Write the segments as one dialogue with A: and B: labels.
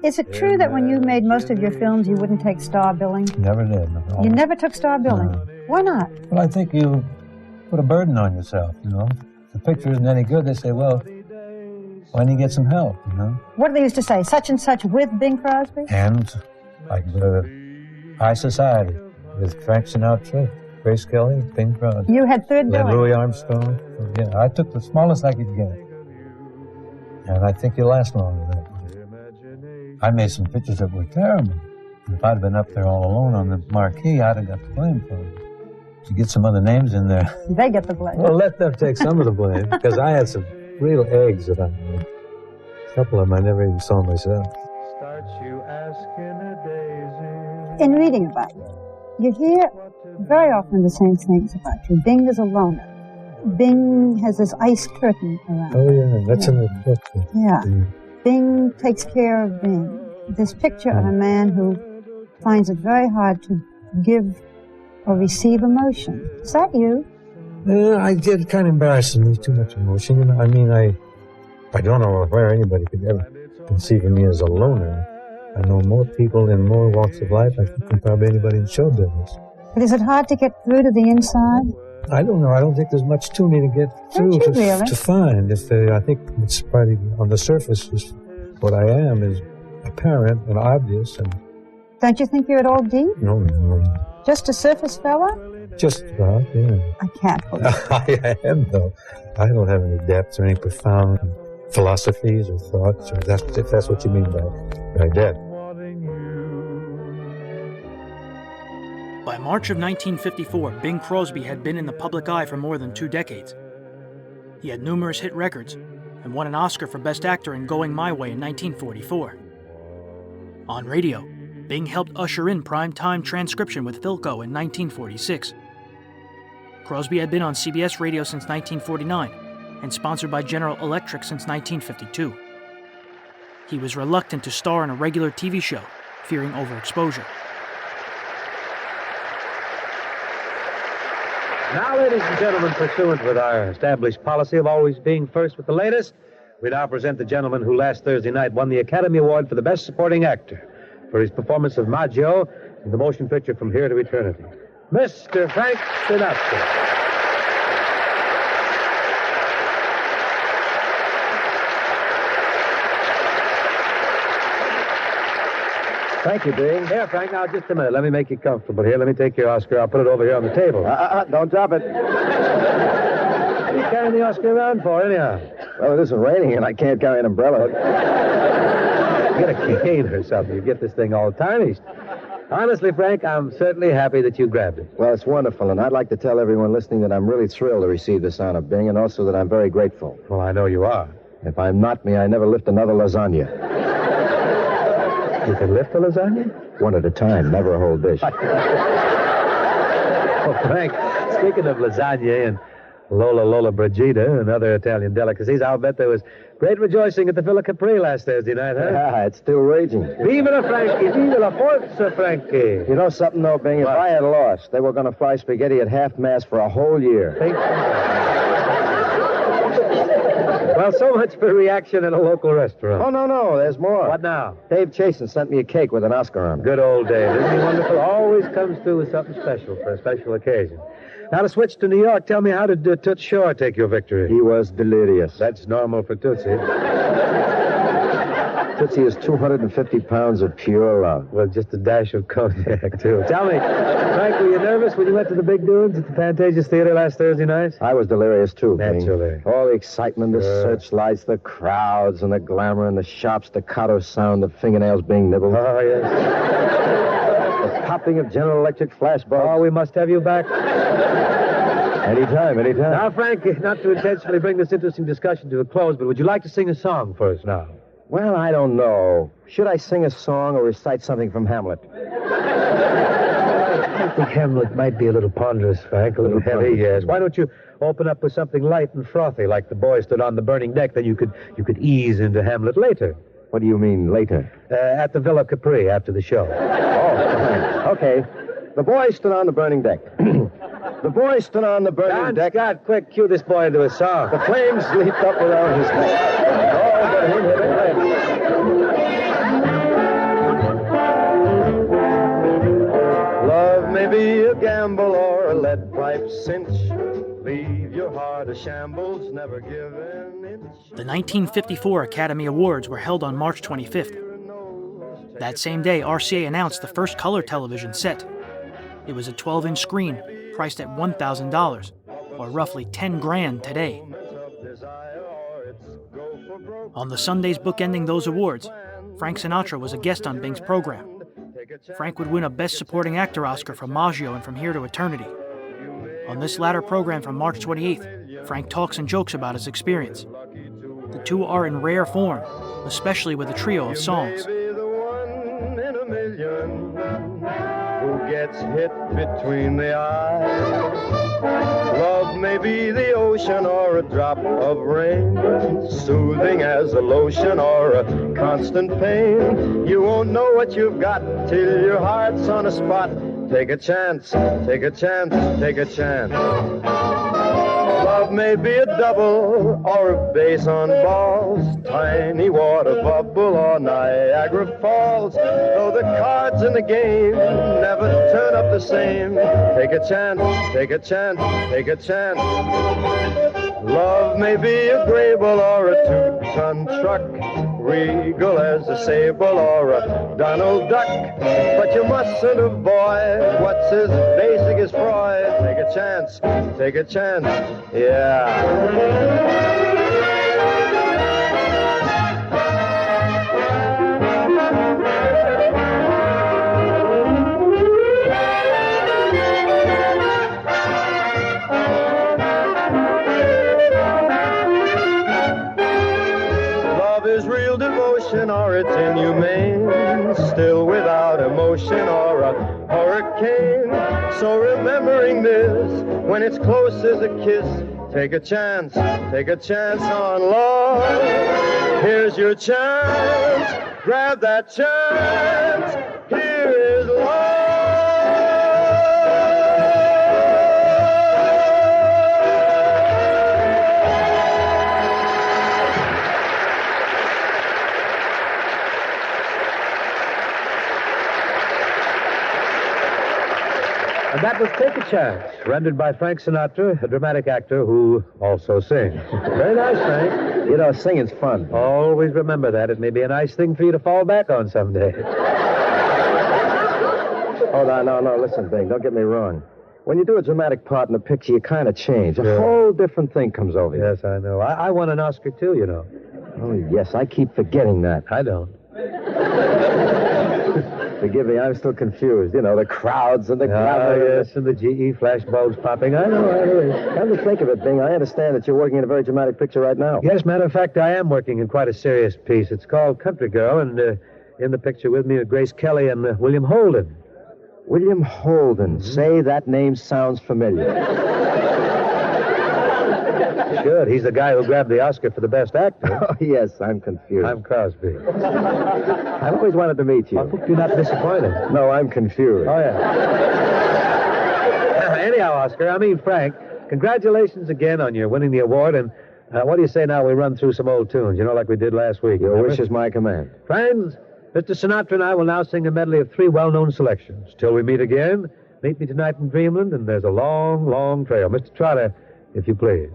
A: Is it true that when you made most of your films, you wouldn't take star billing?
B: Never did. No.
A: You never took star billing?
B: No.
A: Why not?
B: Well, I think you put a burden on yourself, you know. If the picture isn't any good, they say, well, why don't you get some help, you know?
A: What do they used to say? Such and such with Bing Crosby?
B: And like the High Society with Frank Sinatra, Grace Kelly, Bing Crosby.
A: You had third billing?
B: Louis Armstrong. Yeah, I took the smallest I could get. And I think you last longer than that. I made some pictures that were terrible. If I'd been up there all alone on the marquee, I'd have got the blame for it. To get some other names in there.
A: They get the blame.
B: Well, let them take some of the blame, because I had some real eggs that I made. A couple of them I never even saw myself.
A: In reading about you hear very often the same things about you. Bing is a loner. Bing has this ice curtain around.
B: Oh, yeah, that's in the book.
A: Yeah. Bing takes care of Bing. This picture of a man who finds it very hard to give or receive emotion. Is that you?
B: Yeah, I did kind of embarrassing me, too much emotion. You know, I mean, I don't know where anybody could ever conceive of me as a loner. I know more people in more walks of life, I think, than probably anybody in show business.
A: But is it hard to get through to the inside?
B: I don't know. I don't think there's much to me to get through to find. I think it's probably on the surface is what I am is apparent and obvious. And
A: don't you think you're at all deep?
B: No.
A: Just a surface fella?
B: Just about, yeah.
A: I can't believe it.
B: I am, though. I don't have any depth or any profound philosophies or thoughts, or if that's what you mean by depth.
C: By March of 1954, Bing Crosby had been in the public eye for more than 2 decades. He had numerous hit records and won an Oscar for Best Actor in Going My Way in 1944. On radio, Bing helped usher in prime-time transcription with Philco in 1946. Crosby had been on CBS radio since 1949 and sponsored by General Electric since 1952. He was reluctant to star in a regular TV show, fearing overexposure.
D: Now, ladies and gentlemen, pursuant with our established policy of always being first with the latest, we now present the gentleman who last Thursday night won the Academy Award for the Best Supporting Actor for his performance of Maggio in the motion picture From Here to Eternity, Mr. Frank Sinatra.
E: Thank you, Bing.
D: Here, Frank, now just a minute. Let me make you comfortable here. Let me take your Oscar. I'll put it over here on the table.
E: Don't drop it.
D: What are you carrying the Oscar around for, anyhow?
E: Well, it isn't raining, and I can't carry an umbrella.
D: Get a cane or something. You get this thing all tarnished. Honestly, Frank, I'm certainly happy that you grabbed it.
E: Well, it's wonderful, and I'd like to tell everyone listening that I'm really thrilled to receive this honor, Bing, and also that I'm very grateful.
D: Well, I know you are.
E: If I'm not me, I never lift another lasagna.
D: You can lift a lasagna?
E: One at a time, never a whole dish.
D: Oh, Frank, speaking of lasagna and Lola Brigida and other Italian delicacies, I'll bet there was great rejoicing at the Villa Capri last Thursday night, huh?
E: Yeah, it's still raging.
D: Viva la Frankie! Viva la forza, Frankie!
E: You know something, though, Bing? If I had lost, they were going to fry spaghetti at half-mast for a whole year.
D: Well, so much for reaction at a local restaurant.
E: Oh, no, there's more.
D: What now?
E: Dave Chasen sent me a cake with an Oscar on it.
D: Good old Dave. Isn't he wonderful? Always comes through with something special for a special occasion. Now, to switch to New York, tell me, how did Toots Shore take your victory?
E: He was delirious.
D: That's normal for Tootsie.
E: Tootsie is 250 pounds of pure love.
D: Well, just a dash of cognac, too. Tell me, Frank, were you nervous when you went to the Big Dunes at the Pantages Theater last Thursday night?
E: I was delirious, too,
D: Naturally.
E: Bing. All the excitement, the searchlights, the crowds, and the glamour, and the sharp staccato sound of fingernails being nibbled.
D: Oh, yes.
E: The popping of General Electric flashbulbs.
D: Oh, we must have you back.
E: Anytime.
D: Now, Frank, not to intentionally bring this interesting discussion to a close, but would you like to sing a song for us now?
E: Well, I don't know. Should I sing a song or recite something from Hamlet?
D: I think Hamlet might be a little ponderous, Frank, a little heavy, yes. Why don't you open up with something light and frothy, like The Boy Stood on the Burning Deck, then you could ease into Hamlet later.
E: What do you mean, later?
D: At the Villa Capri, after the show.
E: Oh, okay. The boy stood on the burning deck. The boy stood on the burning deck.
D: Scott, quick, cue this boy into a song.
E: The flames leaped up around his neck. Oh, but he hit it right.
F: cinch. Leave your heart a shambles, never give an inch.
C: The 1954 Academy Awards were held on March 25th. That same day, RCA announced the first color television set. It was a 12-inch screen, priced at $1,000, or roughly 10 grand today. On the Sundays bookending those awards, Frank Sinatra was a guest on Bing's program. Frank would win a Best Supporting Actor Oscar for Maggio and From Here to Eternity. On this latter program from March 28th, Frank talks and jokes about his experience. The two are in rare form, especially with a trio of songs.
F: Who gets hit between the eyes? Love may be the ocean or a drop of rain, soothing as a lotion or a constant pain. You won't know what you've got till your heart's on a spot. Take a chance, take a chance, take a chance. Love may be a double or a base on balls, tiny water bubble or Niagara Falls. Though the cards in the game never turn up the same, take a chance, take a chance, take a chance. Love may be a Grable or a two-ton truck, regal as a sable or a Donald Duck. But you mustn't avoid what's as basic as Freud. Take a chance, take a chance, yeah. Or it's inhumane, still without emotion or a hurricane. So remembering this, when it's close as a kiss, take a chance on love. Here's your chance, grab that chance, here is love.
D: And that was Take a Chance, rendered by Frank Sinatra, a dramatic actor who also sings. Very nice, Frank.
E: You know, singing's fun.
D: Always remember that. It may be a nice thing for you to fall back on someday.
E: Oh, no, listen, Bing, don't get me wrong. When you do a dramatic part in a picture, you kind of change. A whole different thing comes over you.
D: Yes, I know. I won an Oscar, too, you know.
E: Oh, yes, I keep forgetting that.
D: I don't.
E: Forgive me, I'm still confused. You know, the crowds and the glamour.
D: Yes, and the GE flashbulbs popping. I know.
E: Come to think of it, Bing, I understand that you're working in a very dramatic picture right now.
D: Yes, matter of fact, I am working in quite a serious piece. It's called Country Girl, and in the picture with me are Grace Kelly and William Holden.
E: William Holden. Mm-hmm. Say that name sounds familiar.
D: Good. He's the guy who grabbed the Oscar for the Best Actor.
E: Oh, yes, I'm confused.
D: I'm Crosby.
E: I've always wanted to meet you.
D: I hope you're not disappointed.
E: No, I'm confused.
D: Oh, yeah. Anyhow, Oscar, Frank, congratulations again on your winning the award, and what do you say now we run through some old tunes, like we did last week?
E: Your wish is my command.
D: Friends, Mr. Sinatra and I will now sing a medley of 3 well-known selections. Till we meet again, meet me tonight in Dreamland, and there's a long, long trail. Mr. Trotter, if you please.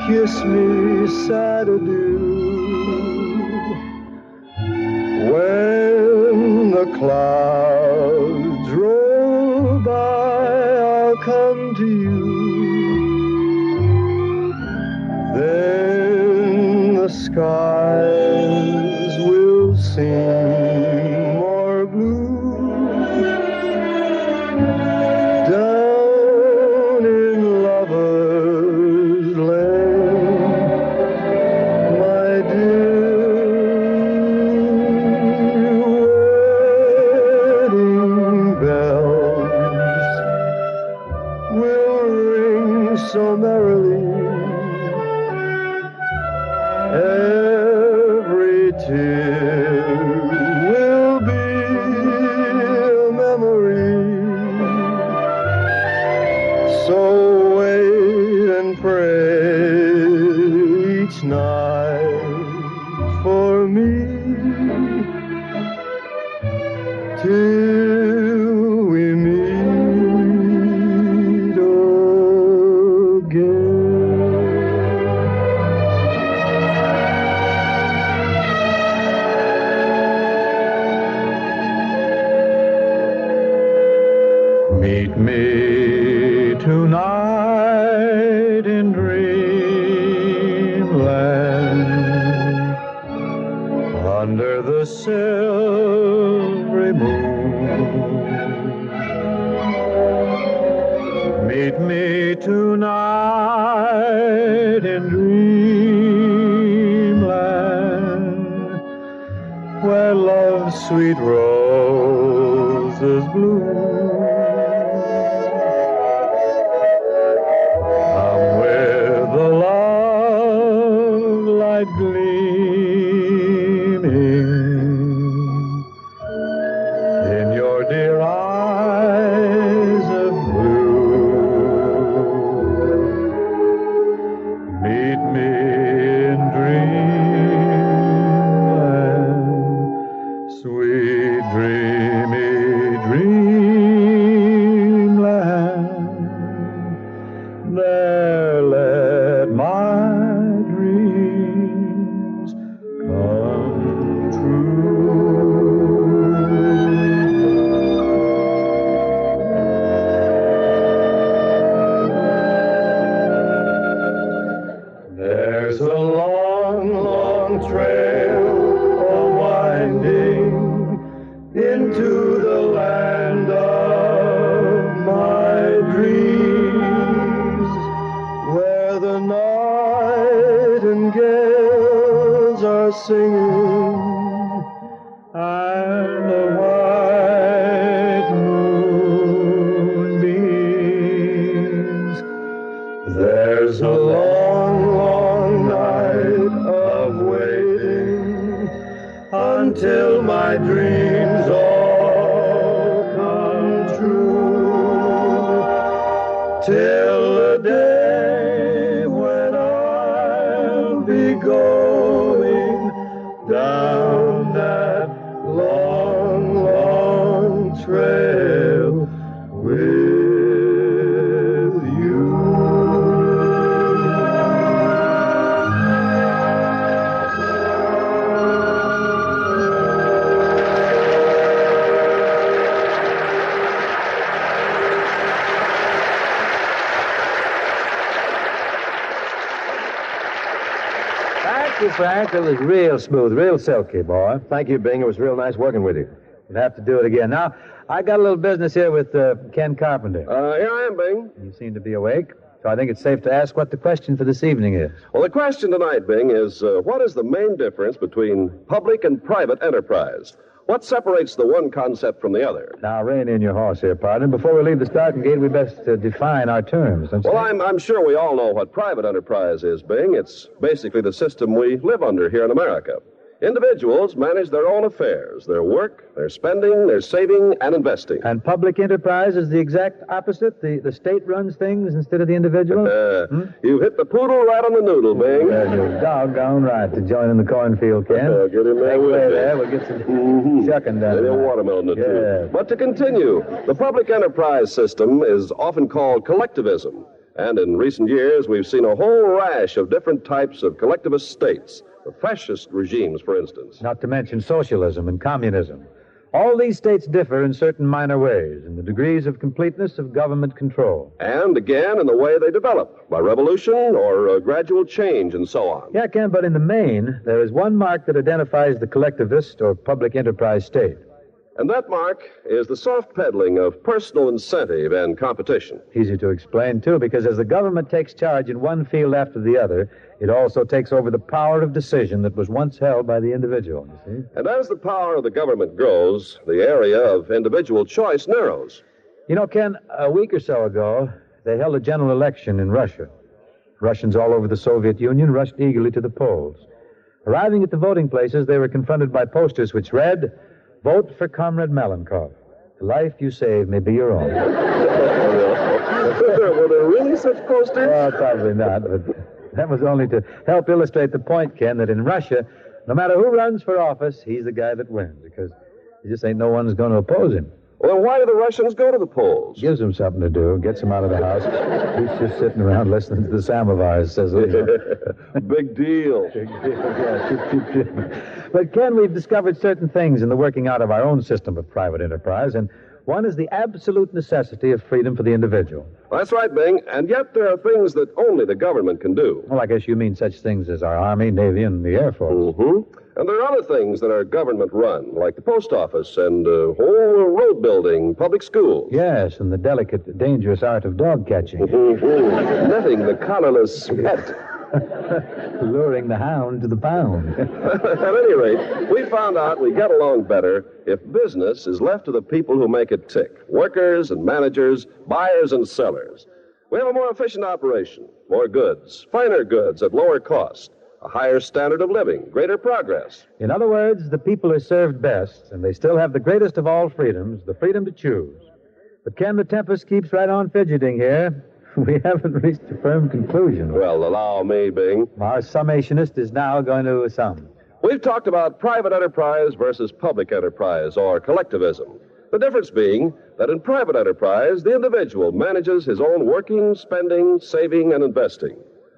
F: Kiss me sad adieu. When the clouds roll by, I'll come to you. Then the skies will seem more blue. Down in lovers' land, my dear, wedding bells will ring so merrily. night for me till we meet again. Meet me tonight in dreamland under the silvery moon. Meet me tonight in dreamland where love's sweet roses bloom. Gleaming in your dear eyes of blue. Meet me in dreamland, sweet dreamy dreamland. There let my dreams come true. There's a long, long trail a-winding into the land of my dreams, where the nightingales are singing and the white moon beams. There's a long, long night of waiting until my dreams all come true, till the day when I'll be going down that long, long trail with you.
D: Thank you, Frank. It was real smooth, real silky, boy.
E: Thank you, Bing. It was real nice working with you.
D: We'll have to do it again. Now, I got a little business here with Ken Carpenter.
G: Here I am, Bing.
D: You seem to be awake, so I think it's safe to ask what the question for this evening is.
G: Well, the question tonight, Bing, is what is the main difference between public and private enterprise? What separates the one concept from the other?
D: Now, rein in your horse here, partner. Before we leave the starting gate, we best define our terms. Don't you
G: Well,
D: think?
G: I'm sure we all know what private enterprise is, Bing. It's basically the system we live under here in America. Individuals manage their own affairs, their work, their spending, their saving, and investing.
D: And public enterprise is the exact opposite. The state runs things instead of the individual.
G: You hit the poodle right on the noodle, Bing.
D: Well, you're doggone right to join in the cornfield, Ken.
G: Get in there
D: Make
G: with
D: way
G: me.
D: there. We'll get some shucking done.
G: Maybe a watermelon or two.
D: Yeah.
G: But to continue, the public enterprise system is often called collectivism. And in recent years, we've seen a whole rash of different types of collectivist states. The fascist regimes, for instance.
D: Not to mention socialism and communism. All these states differ in certain minor ways in the degrees of completeness of government control.
G: And again, in the way they develop, by revolution or gradual change and so on.
D: Yeah, Ken, but in the main, there is one mark that identifies the collectivist or public enterprise state.
G: And that, Mark, is the soft peddling of personal incentive and competition.
D: Easy to explain, too, because as the government takes charge in one field after the other, it also takes over the power of decision that was once held by the individual, you see?
G: And as the power of the government grows, the area of individual choice narrows.
D: You know, Ken, a week or so ago, they held a general election in Russia. Russians all over the Soviet Union rushed eagerly to the polls. Arriving at the voting places, they were confronted by posters which read, "Vote for Comrade Malenkov. The life you save may be your own."
G: Were there really such posters?
D: Well, probably not, but That was only to help illustrate the point, Ken, that in Russia, no matter who runs for office, he's the guy that wins, because there just ain't no one's going to oppose him.
G: Well, then why do the Russians go to the polls?
D: Gives him something to do, gets him out of the house. He's just sitting around listening to the samovars, says he.
G: Big deal.
D: Big deal, yeah. Chip, chip, chip. But, Ken, we've discovered certain things in the working out of our own system of private enterprise, and one is the absolute necessity of freedom for the individual.
G: That's right, Bing. And yet there are things that only the government can do.
D: Well, I guess you mean such things as our Army, Navy, and the Air Force.
G: Mm-hmm. And there are other things that are government-run, like the post office and whole road building, public schools.
D: Yes, and the delicate, dangerous art of dog catching.
G: Mm-hmm. Netting the collarless pet.
D: Luring the hound to the pound.
G: At any rate, we found out we get along better if business is left to the people who make it tick. Workers and managers, buyers and sellers. We have a more efficient operation, more goods, finer goods at lower cost, a higher standard of living, greater progress.
D: In other words, the people are served best, and they still have the greatest of all freedoms, the freedom to choose. But Ken, the tempest keeps right on fidgeting here. We haven't reached a firm conclusion.
G: Well, allow me, Bing.
D: Our summationist is now going to sum.
G: We've talked about private enterprise versus public enterprise, or collectivism. The difference being that in private enterprise, the individual manages his own working, spending, saving, and investing.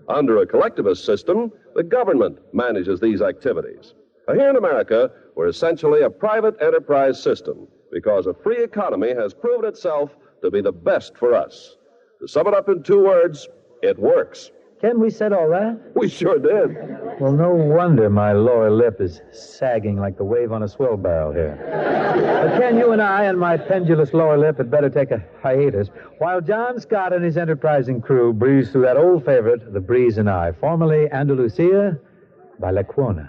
G: Under a collectivist system, the government manages these activities. Now, here in America, we're essentially a private enterprise system because a free economy has proven itself to be the best for us. To sum it up in 2 words, it works.
D: Ken, we said all that?
G: We sure did.
D: Well, no wonder my lower lip is sagging like the wave on a swill barrel here. But Ken, you and I and my pendulous lower lip had better take a hiatus while John Scott and his enterprising crew breeze through that old favorite, The Breeze and I, formerly Andalusia by Lecuona.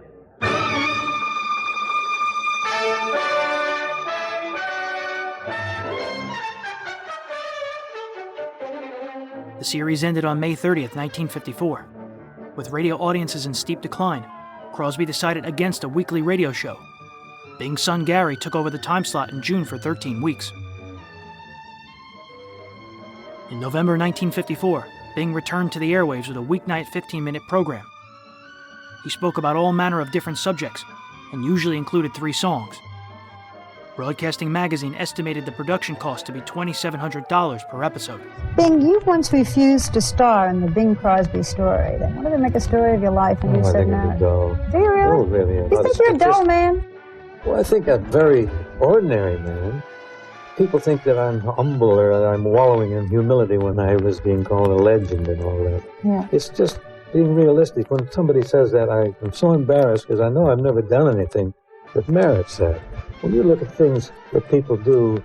C: The series ended on May 30th, 1954. With radio audiences in steep decline, Crosby decided against a weekly radio show. Bing's son Gary took over the time slot in June for 13 weeks. In November 1954, Bing returned to the airwaves with a weeknight 15-minute program. He spoke about all manner of different subjects and usually included 3 songs. Broadcasting Magazine estimated the production cost to be $2,700 per episode.
A: Bing, you once refused to star in the Bing Crosby story. They wanted to make a story of your life, and you said no.
B: Dull.
A: Do you really?
B: Oh, really?
A: You think you're a dull man?
B: Well, I think a very ordinary man. People think that I'm humble or that I'm wallowing in humility when I was being called a legend and all that.
A: Yeah.
B: It's just being realistic. When somebody says that, I'm so embarrassed because I know I've never done anything that merits that. When you look at things that people do,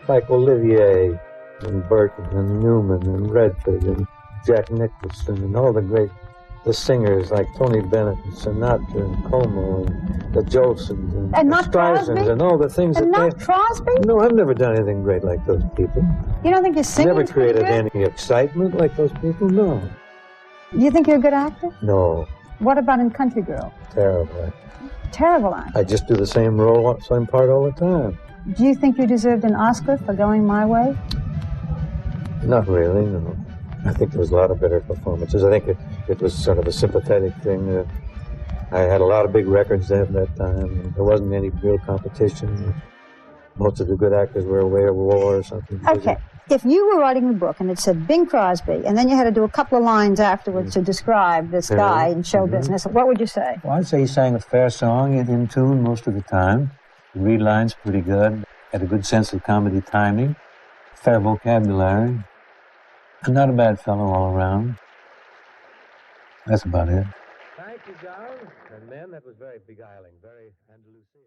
B: like Olivier and Burton and Newman and Redford and Jack Nicholson and all the singers like Tony Bennett and Sinatra and Como and the Jolsons and the Streisand and all the things
A: and
B: that
A: not Crosby?
B: No, I've never done anything great like those people.
A: You don't think your singing
B: Never created any excitement like those people? No.
A: You think you're a good actor?
B: No.
A: What about in Country Girl?
B: Terrible.
A: Terrible actor.
B: I just do the same role, same part all the time.
A: Do you think you deserved an Oscar for Going My Way?
B: Not really, no. I think there was a lot of better performances. I think it was sort of a sympathetic thing. I had a lot of big records at that time. There wasn't any real competition. Most of the good actors were away at war or something.
A: Okay. If you were writing a book and it said Bing Crosby, and then you had to do a couple of lines afterwards to describe this guy in show business, what would you say?
B: Well, I'd say he sang a fair song in tune most of the time. He read lines pretty good. Had a good sense of comedy timing. Fair vocabulary. And not a bad fellow all around. That's about it.
D: Thank you, John. And men, that was very beguiling, very Andalusian.